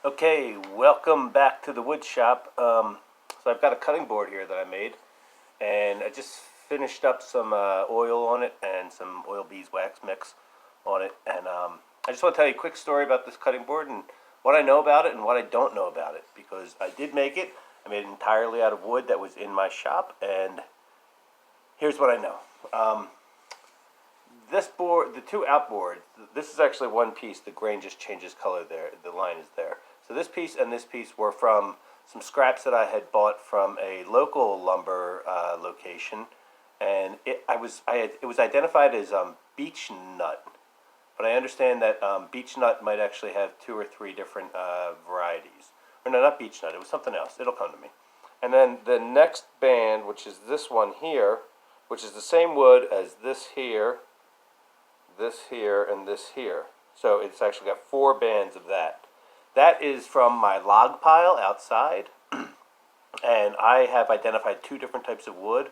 Okay, welcome back to the wood shop. So I've got a cutting board here that I made, and I just finished up some oil on it and some oil beeswax mix on it. And I just want to tell you a quick story about this cutting board and what I know about it and what I don't know about it, because I did make it. I made it entirely out of wood that was in my shop, and here's what I know. This board, the two outboards, this is actually one piece. The grain just changes color there. The line is there. So this piece and this piece were from some scraps that I had bought from a local lumber location, and it was identified as beech nut, but I understand that beech nut might actually have two or three different varieties. Or no, not beech nut. It was something else. It'll come to me. And then the next band, which is this one here, which is the same wood as this here, and this here. So it's actually got four bands of that. That is from my log pile outside, and I have identified two different types of wood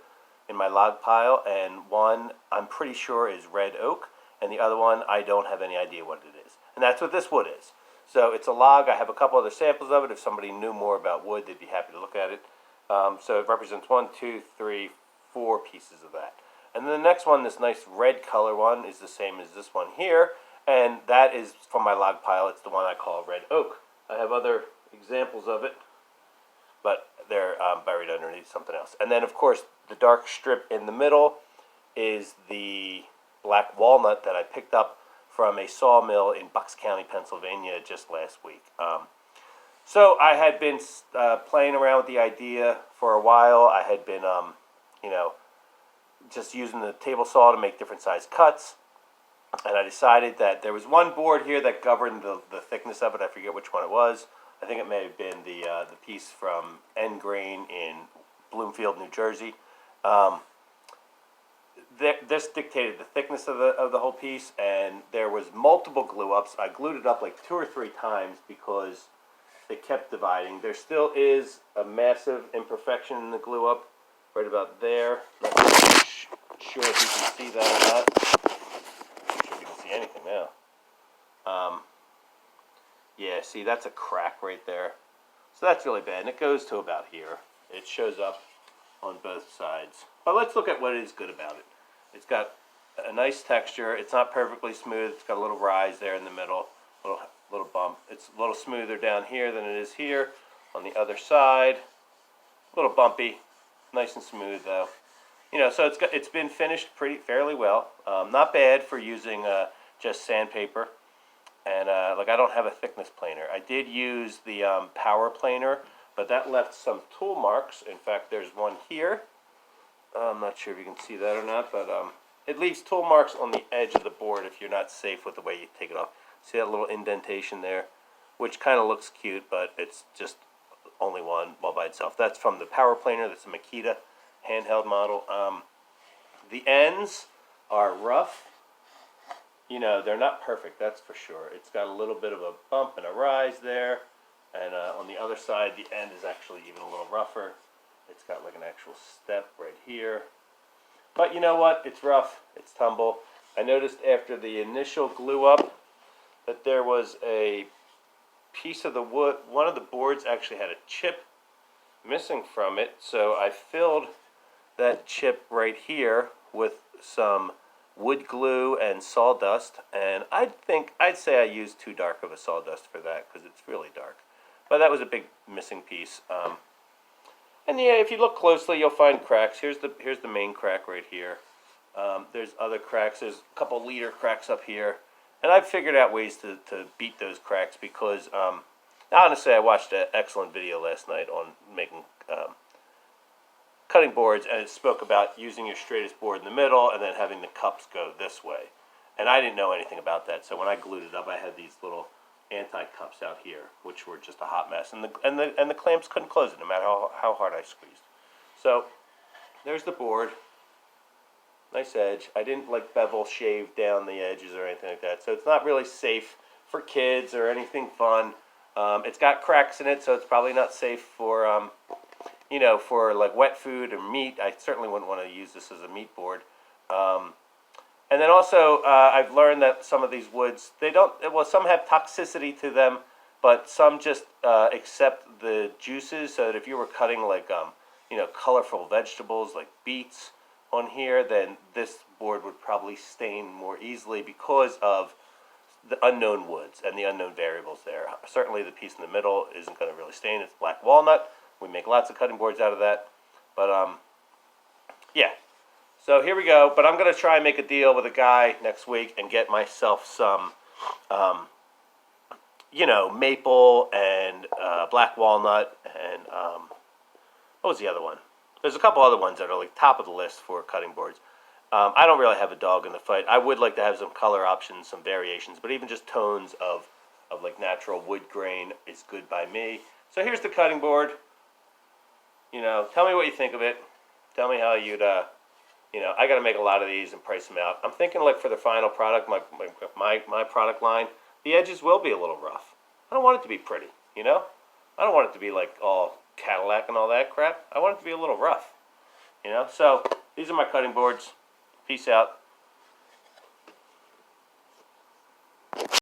in my log pile, and one I'm pretty sure is red oak, and the other one I don't have any idea what it is. And that's what this wood is. So it's a log. I have a couple other samples of it. If somebody knew more about wood, they'd be happy to look at it. So it represents 1, 2, 3, 4 pieces of that. And then the next one, this nice red color one, is the same as this one here, and that is from my log pile. It's the one I call red oak. I have other examples of it, but they're buried underneath something else. And then, of course, the dark strip in the middle is the black walnut that I picked up from a sawmill in Bucks County, Pennsylvania, just last week. So I had been playing around with the idea for a while. I had been, just using the table saw to make different size cuts, and I decided that there was one board here that governed the thickness of it. I forget which one it was. I think it may have been the piece from N Grain in Bloomfield, New Jersey. This dictated the thickness of the whole piece, and there was multiple glue ups. I glued it up like 2 or 3 times because it kept dividing. There still is a massive imperfection in the glue up right about there. Not sure if you can see that or not. I'm not sure if you can see anything now. Yeah, see, that's a crack right there. So that's really bad, and it goes to about here. It shows up on both sides. But let's look at what is good about it. It's got a nice texture. It's not perfectly smooth. It's got a little rise there in the middle, little bump. It's a little smoother down here than it is here. On the other side, a little bumpy. Nice and smooth though. So it's been finished fairly well. Not bad for using just sandpaper. And I don't have a thickness planer. I did use the power planer, but that left some tool marks. In fact, there's one here. I'm not sure if you can see that or not, but it leaves tool marks on the edge of the board if you're not safe with the way you take it off. See that little indentation there, which kind of looks cute, but it's just only one all by itself. That's from the power planer. That's a Makita handheld model. The ends are rough. They're not perfect, that's for sure. It's got a little bit of a bump and a rise there, and on the other side the end is actually even a little rougher. It's got like an actual step right here. But you know what? It's rough. It's tumble. I noticed after the initial glue up that there was a piece of the wood. One of the boards actually had a chip missing from it, so I filled that chip right here with some wood glue and sawdust, and I'd say I used too dark of a sawdust for that because it's really dark. But that was a big missing piece. And yeah, if you look closely, you'll find cracks. Here's the main crack right here. There's other cracks. There's a couple leader cracks up here. And I've figured out ways to beat those cracks because, honestly, I watched an excellent video last night on making cutting boards, and it spoke about using your straightest board in the middle and then having the cups go this way. And I didn't know anything about that, so when I glued it up, I had these little anti-cups out here, which were just a hot mess, and the clamps couldn't close it no matter how hard I squeezed. So there's the board. Nice edge. I didn't bevel shave down the edges or anything like that, so it's not really safe for kids or anything fun. It's got cracks in it, so it's probably not safe for for wet food or meat. I certainly wouldn't want to use this as a meat board. And then also, I've learned that some of these woods, some have toxicity to them, but some just accept the juices, so that if you were cutting like colorful vegetables like beets on here, then this board would probably stain more easily because of the unknown woods and the unknown variables there. Certainly the piece in the middle isn't going to really stain. It's black walnut. We make lots of cutting boards out of that. But yeah. So here we go. But I'm going to try and make a deal with a guy next week and get myself some maple and black walnut and what was the other one? There's a couple other ones that are like top of the list for cutting boards. I don't really have a dog in the fight. I would like to have some color options, some variations, but even just tones of like natural wood grain is good by me. So here's the cutting board. Tell me what you think of it. Tell me how you'd, I got to make a lot of these and price them out. I'm thinking like for the final product, my product line, the edges will be a little rough. I don't want it to be pretty, I don't want it to be like all Cadillac and all that crap. I want it to be a little rough, So these are my cutting boards. Peace out.